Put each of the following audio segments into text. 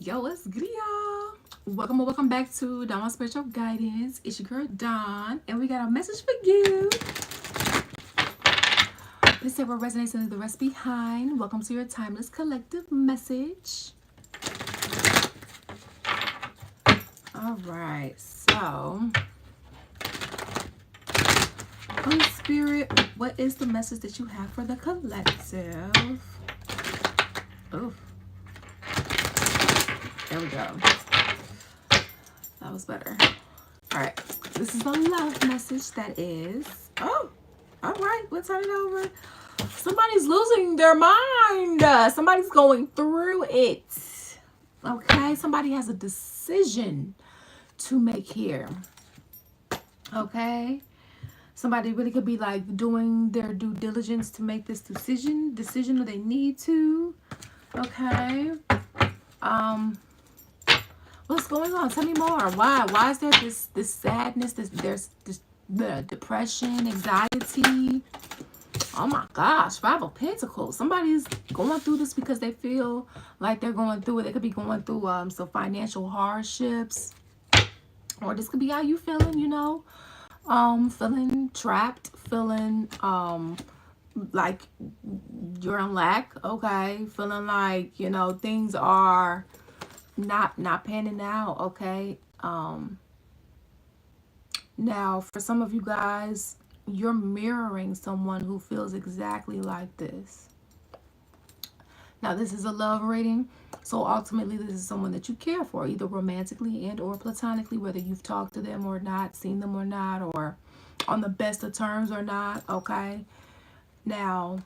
Yo, what's good, y'all? Welcome back to Dawn Spiritual Guidance. It's your girl Dawn, and we got a message for you. Please say what resonates and leave the rest behind. Welcome to your timeless collective message. All right, so Holy Spirit, what is the message that you have for the collective? Oh, there we go. That was better. All right, this is a love message that is. Oh, all right, we'll turn it over. Somebody's losing their mind. Somebody's going through it. Okay, somebody has a decision to make here. Okay, somebody really could be like doing their due diligence to make this decision or they need to. Okay. What's going on? Tell me more. Why is there this sadness? There's the depression, anxiety. Oh my gosh, 5 of Pentacles. Somebody's going through this because they feel like they're going through it. They could be going through some financial hardships, or this could be how you feeling. Feeling trapped, feeling like you're in lack. Okay, feeling like things are not panning out. Okay. Now for some of you guys, you're mirroring someone who feels exactly like this. Now this is a love reading, so ultimately this is someone that you care for, either romantically and or platonically, whether you've talked to them or not, seen them or not, or on the best of terms or not. Okay. Now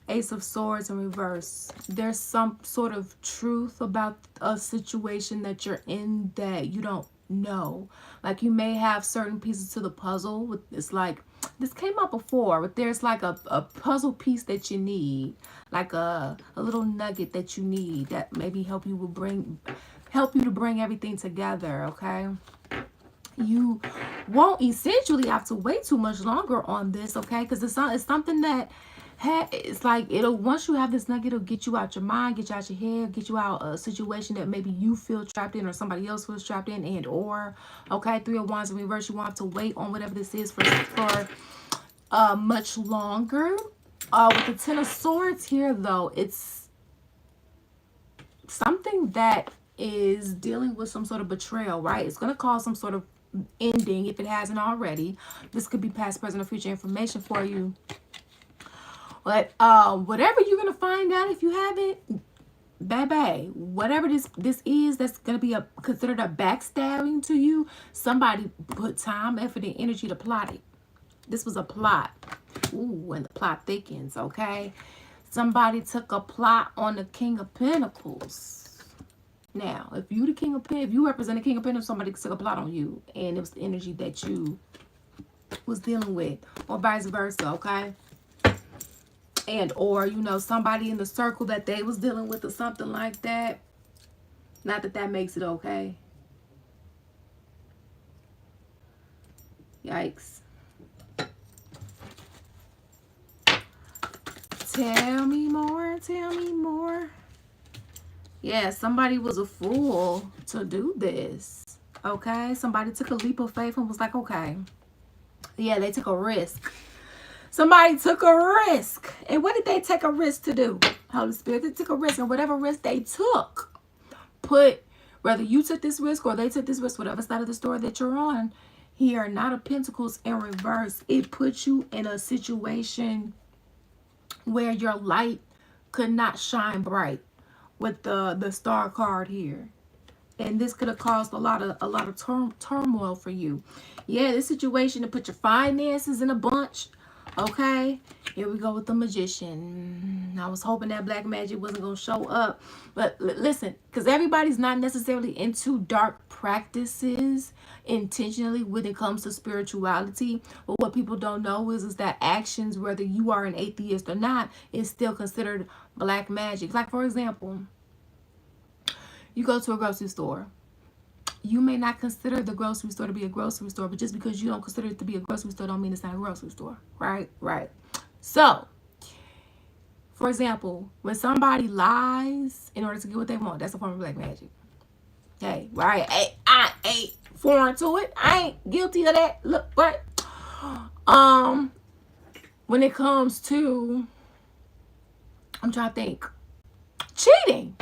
Ace of Swords in reverse. There's some sort of truth about a situation that you're in that you don't know. Like you may have certain pieces to the puzzle. It's like, this came up before, but there's like a puzzle piece that you need. Like a little nugget that you need that maybe help you to bring everything together, okay? You won't essentially have to wait too much longer on this, okay? Because it's something that it's like once you have this nugget, it'll get you out your mind, get you out your head, get you out a situation that maybe you feel trapped in or somebody else feels trapped in, and or okay, 3 of Wands in reverse. You won't have to wait on whatever this is for much longer. With the 10 of Swords here, though, it's something that is dealing with some sort of betrayal, right? It's going to cause some sort of ending if it hasn't already. This could be past, present, or future information for you. But whatever you're going to find out if you haven't, baby, whatever this is that's going to be considered a backstabbing to you, somebody put time, effort, and energy to plot it. This was a plot. Ooh, and the plot thickens, okay? Somebody took a plot on the King of Pentacles. Now, if you represent the King of Pentacles, somebody took a plot on you, and it was the energy that you was dealing with, or vice versa, okay? And or somebody in the circle that they was dealing with or something like that. Not that makes it okay. Yikes. Tell me more. Yeah, somebody was a fool to do this. Okay, somebody took a leap of faith and was like, okay, yeah, they took a risk. Somebody took a risk. And what did they take a risk to do? Holy Spirit, they took a risk. And whatever risk they took, whether you took this risk or they took this risk, whatever side of the story that you're on, here, Knight of Pentacles in reverse, it puts you in a situation where your light could not shine bright with the star card here. And this could have caused a lot of turmoil for you. Yeah, this situation to put your finances in a bunch. Okay, here we go with the Magician. I was hoping that black magic wasn't going to show up. But listen, because everybody's not necessarily into dark practices intentionally when it comes to spirituality. But what people don't know is that actions, whether you are an atheist or not, is still considered black magic. Like, for example, you go to a grocery store. You may not consider the grocery store to be a grocery store, but just because you don't consider it to be a grocery store don't mean it's not a grocery store, right? So, For example, when somebody lies in order to get what they want, that's a form of black magic. Hey, right? I ain't foreign to it. I ain't guilty of that. Look, what? When it comes to, I'm trying to think, cheating.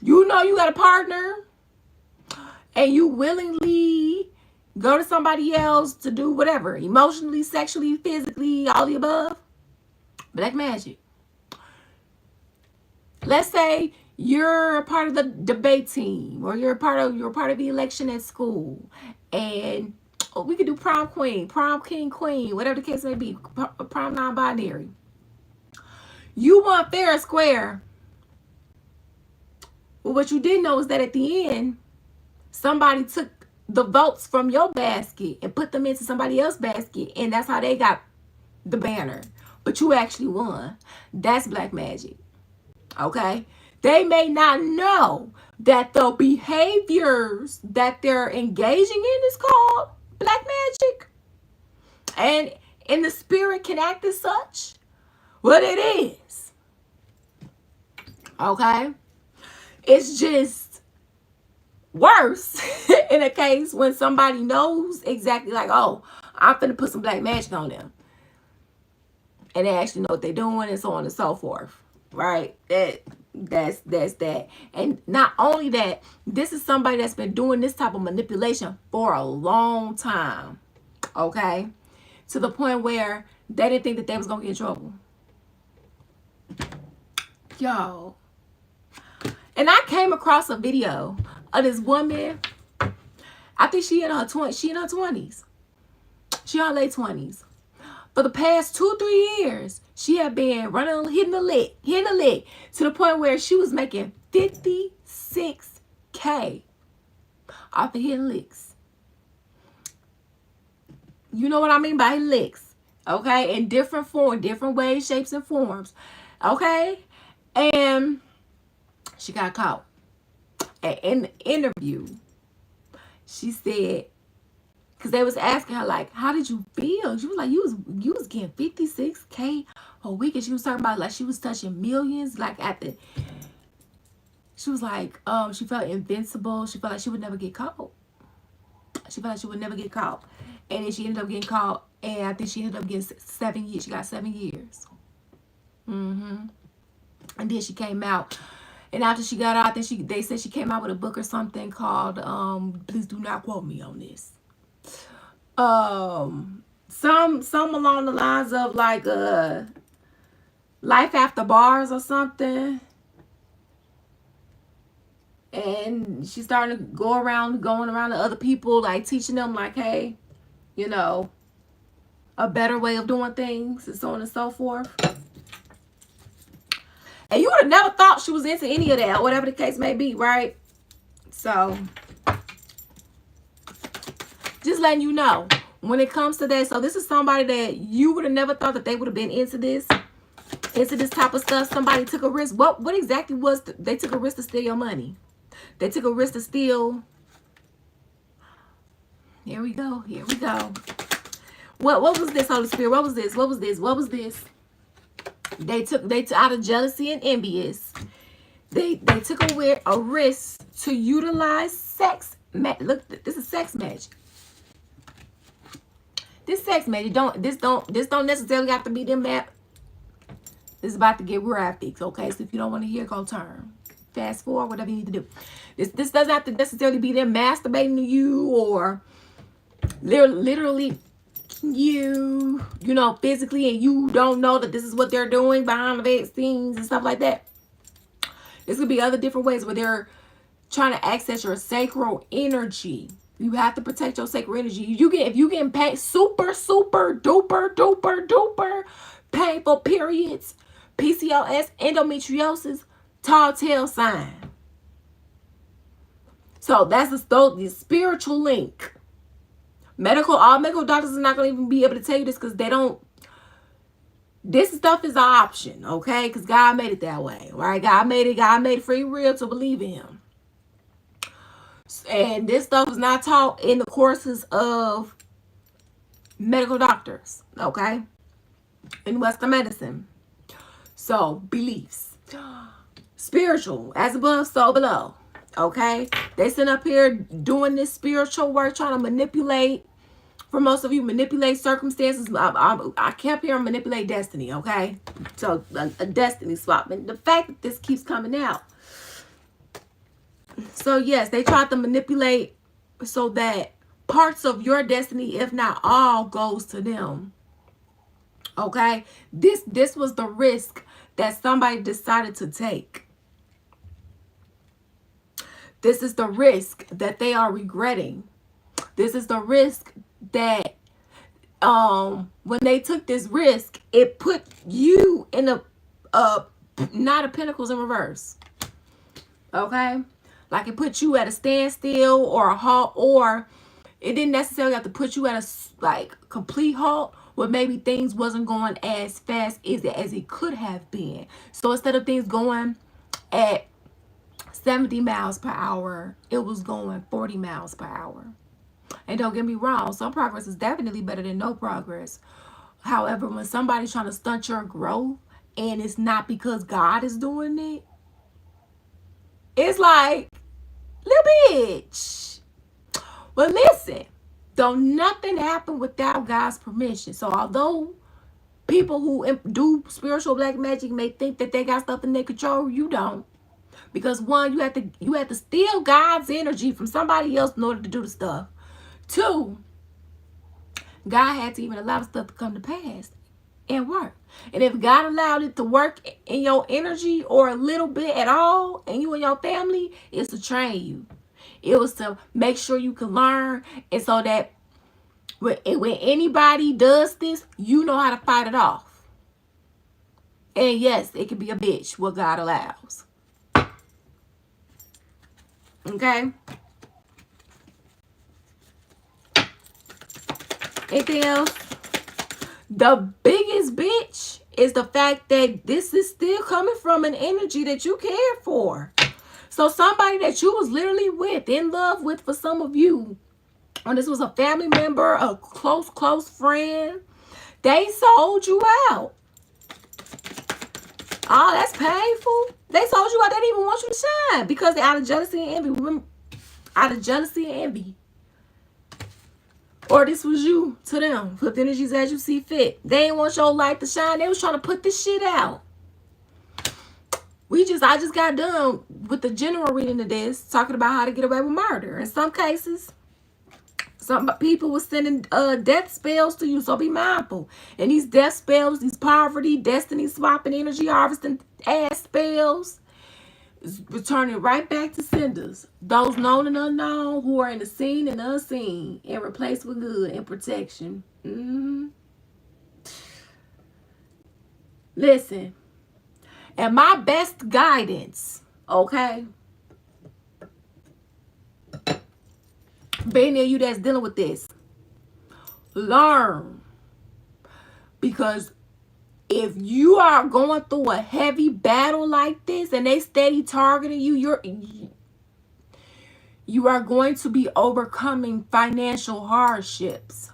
You know you got a partner and you willingly go to somebody else to do whatever, emotionally, sexually, physically, all the above. Black magic. Let's say you're a part of the debate team, or you're part of the election at school, and we could do prom queen, prom king, queen, whatever the case may be, prom non-binary. You won fair and square. But what you didn't know is that at the end, somebody took the votes from your basket and put them into somebody else's basket, and that's how they got the banner. But you actually won. That's black magic. Okay? They may not know that the behaviors that they're engaging in is called black magic. And in the spirit can act as such. But it is. Okay? It's just worse in a case when somebody knows exactly, like, oh, I'm finna put some black magic on them. And they actually know what they're doing, and so on and so forth. Right? That's that. And not only that, this is somebody that's been doing this type of manipulation for a long time. Okay? To the point where they didn't think that they was gonna get in trouble. Yo. And I came across a video of this woman. I think she in her 20s. She in her 20s. She in her late 20s. For the past 2-3 years, she had been hitting the lick, to the point where she was making $56K off of hitting licks. You know what I mean by hitting licks, okay? In different forms, different ways, shapes, and forms, okay? And she got caught. And in the interview, she said, because they was asking her, like, how did you feel? She was like, you was getting $56K a week. And she was talking about, like, she was touching millions. Like, she was like, she felt invincible. She felt like she would never get caught. And then she ended up getting caught. And I think she ended up getting 7 years. She got 7 years. And then she came out. And after she got out, they said she came out with a book or something called, please do not quote me on this. Some along the lines of, like, life after bars or something. And she's starting to going around to other people, like, teaching them, like, hey, you know, a better way of doing things, and so on and so forth. And you would have never thought she was into any of that, whatever the case may be, right? So, just letting you know, when it comes to that, so this is somebody that you would have never thought that they would have been into this type of stuff. Somebody took a risk. What exactly was they took a risk to steal your money? They took a risk to steal. Here we go. What was this, Holy Spirit? What was this? They took out of jealousy and envious. They took a risk to utilize sex. Look, this is sex magic. This sex magic don't necessarily have to be them that. This is about to get graphics, okay? So if you don't want to hear, go turn. Fast forward, whatever you need to do. This doesn't have to necessarily be them masturbating to you, or literally you know, physically, and you don't know that this is what they're doing behind the scenes and stuff like that. This could be other different ways where they're trying to access your sacral energy. You have to protect your sacral energy. If you get paid super duper painful periods, PCOS, endometriosis, tall tale sign. So that's the spiritual link. All medical doctors are not going to even be able to tell you this, because they don't. This stuff is an option, okay? Because God made it that way, right? God made free will to believe in Him. And this stuff is not taught in the courses of medical doctors, okay? In Western medicine. So, beliefs. Spiritual, as above, so below. Okay? They sit up here doing this spiritual work, trying to manipulate. For most of you, manipulate circumstances. I kept hearing manipulate destiny, okay? So, a destiny swap. And the fact that this keeps coming out. So, yes, they tried to manipulate so that parts of your destiny, if not all, goes to them. Okay? This was the risk that somebody decided to take. This is the risk that they are regretting. This is the risk that when they took this risk, it put you in a not a pentacles in reverse. Okay? Like it put you at a standstill or a halt, or it didn't necessarily have to put you at a like complete halt where maybe things wasn't going as fast as it could have been. So instead of things going at 70 miles per hour, it was going 40 miles per hour. And don't get me wrong, some progress is definitely better than no progress. However, when somebody's trying to stunt your growth and it's not because God is doing it, it's like, little bitch. Well, listen, don't nothing happen without God's permission. So although people who do spiritual black magic may think that they got stuff in their control, you don't. Because one, you have to steal God's energy from somebody else in order to do the stuff. Two, God had to even allow the stuff to come to pass and work. And if God allowed it to work in your energy or a little bit at all, and you and your family, it's to train you. It was to make sure you can learn, and so that when anybody does this, you know how to fight it off. And yes, it can be a bitch, what God allows. Okay? Anything else? The biggest bitch is the fact that this is still coming from an energy that you cared for. So somebody that you was literally with, in love with, for some of you, and this was a family member, a close friend, they sold you out. Oh, that's painful. They sold you out. They didn't even want you to shine because they're out of jealousy and envy. Remember, out of jealousy and envy. Or this was you to them. Flip energies as you see fit. They didn't want your light to shine. They was trying to put this shit out. I just got done with the general reading of this, talking about how to get away with murder. In some cases, some people were sending death spells to you, so be mindful. And these death spells, these poverty, destiny swapping, energy harvesting ass spells, is returning right back to senders. Those known and unknown who are in the seen and unseen, and replaced with good and protection. Listen. And my best guidance, okay? Being there, you that's dealing with this, learn. Because if you are going through a heavy battle like this and they steady targeting you, you are going to be overcoming financial hardships.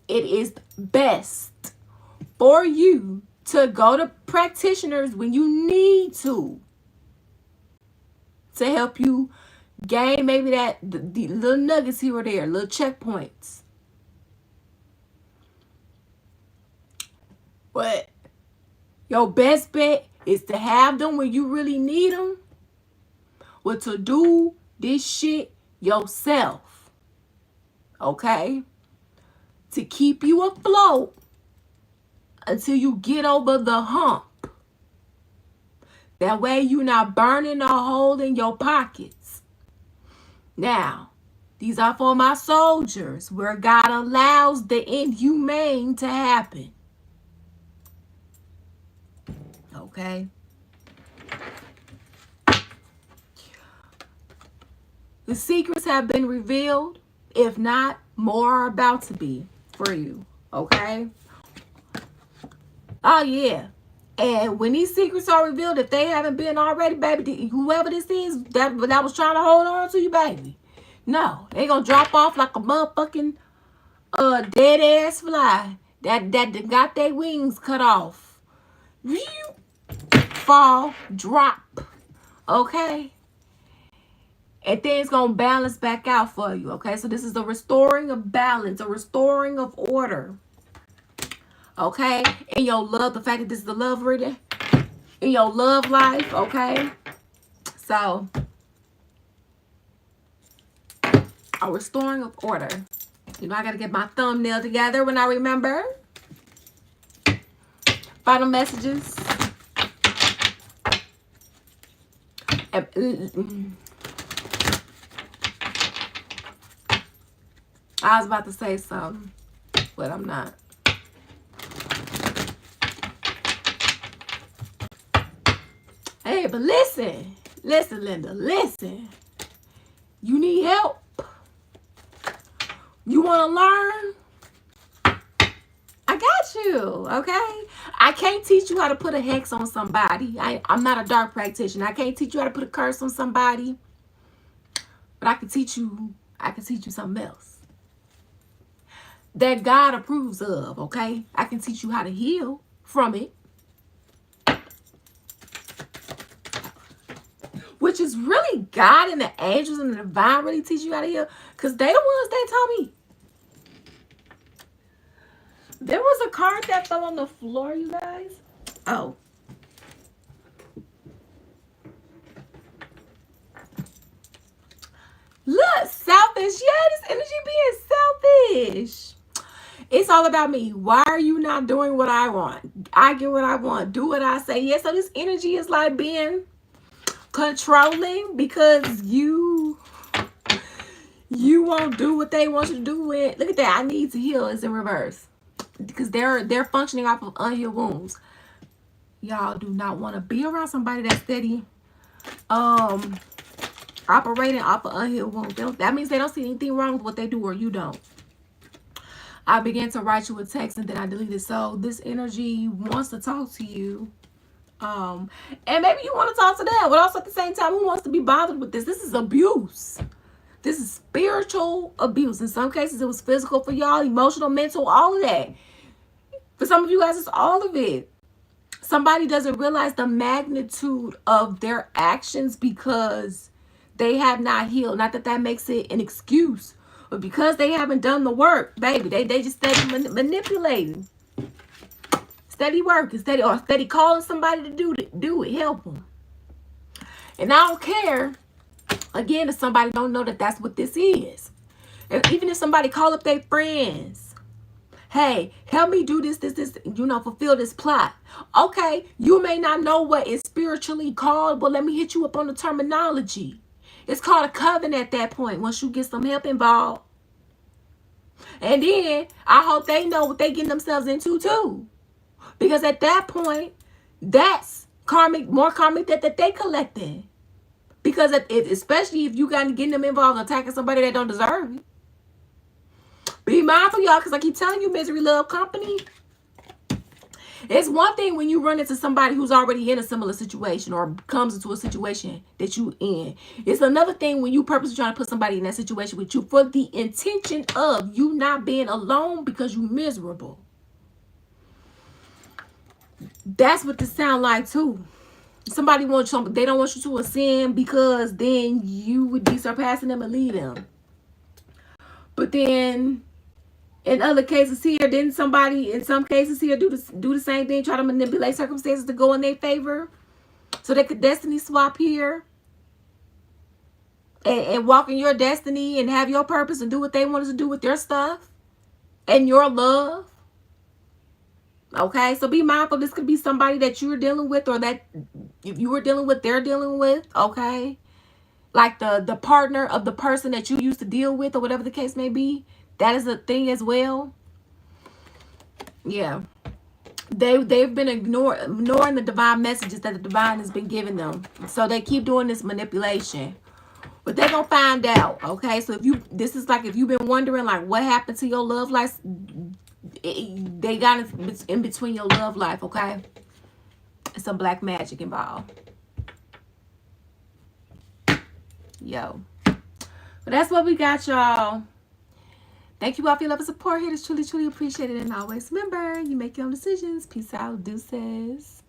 It is best for you to go to practitioners when you need to help you gain maybe the little nuggets here or there, little checkpoints. But your best bet is to have them when you really need them, or to do this shit yourself, okay? To keep you afloat until you get over the hump. That way you're not burning a hole in your pockets. Now, these are for my soldiers where God allows the inhumane to happen. Okay? The secrets have been revealed. If not, more are about to be for you. Okay? Oh, yeah. And when these secrets are revealed, if they haven't been already, baby, whoever this is that was trying to hold on to you, baby, no, they gonna drop off like a motherfucking dead ass fly that got their wings cut off. fall, drop. Okay? And things gonna balance back out for you. Okay? So this is a restoring of balance, a restoring of order. Okay? In your love, the fact that this is the love reading, in your love life, okay? So, a restoring of order. You know, I gotta get my thumbnail together when I remember. Final messages. I was about to say something, but I'm not. Hey, but listen. Listen, Linda. Listen. You need help. You want to learn? I got you, okay? I can't teach you how to put a hex on somebody. I'm not a dark practitioner. I can't teach you how to put a curse on somebody. But I can teach you something else that God approves of, okay? I can teach you how to heal from it. Which is really God and the angels and the divine really teach you how to heal. Because they the ones that taught me. There was a card that fell on the floor, you guys. Oh. Look, selfish. Yeah, this energy being selfish. It's all about me. Why are you not doing what I want? I get what I want. Do what I say. Yeah, so this energy is like being controlling because you won't do what they want you to do. With. Look at that. I need to heal. It's in reverse. Because they're functioning off of unhealed wounds. Y'all do not want to be around somebody that's steady operating off of unhealed wounds. That means they don't see anything wrong with what they do or you don't. I began to write you a text and then I deleted. So this energy wants to talk to you. And maybe you want to talk to them. But also at the same time, who wants to be bothered with this? This is abuse. This is spiritual abuse. In some cases, it was physical for y'all, emotional, mental, all of that. For some of you guys, it's all of it. Somebody doesn't realize the magnitude of their actions because they have not healed. Not that makes it an excuse, but because they haven't done the work, baby, they just steady manipulating. Steady working, steady calling somebody to do it, help them. And I don't care, again, if somebody don't know that that's what this is. Even if somebody call up their friends, hey, help me do this, fulfill this plot. Okay, you may not know what it's spiritually called, but let me hit you up on the terminology. It's called a covenant at that point, once you get some help involved. And then, I hope they know what they getting themselves into too. Because at that point, that's karmic, more karmic that they collecting. Because especially if you got to get them involved in attacking somebody that don't deserve it. Be mindful, y'all, because I keep telling you, misery love company. It's one thing when you run into somebody who's already in a similar situation or comes into a situation that you in. It's another thing when you purposely trying to put somebody in that situation with you for the intention of you not being alone because you miserable. That's what this sound like too. Somebody wants something, they don't want you to ascend because then you would be surpassing them and lead them. But then in other cases here, didn't somebody in some cases here do the same thing, try to manipulate circumstances to go in their favor so they could destiny swap here and walk in your destiny and have your purpose and do what they wanted to do with their stuff and your love. Okay, so be mindful. This could be somebody that you're dealing with or that if you were dealing with, they're dealing with. Okay, like the partner of the person that you used to deal with or whatever the case may be. That is a thing as well. Yeah. They've been ignoring the divine messages that the divine has been giving them. So they keep doing this manipulation. But they're going to find out. Okay. So this is like if you've been wondering like what happened to your love life. They got it in between your love life. Okay. It's some black magic involved. Yo. But that's what we got, y'all. Thank you all for your love and support here. It's truly, truly appreciated. And always remember, you make your own decisions. Peace out. Deuces.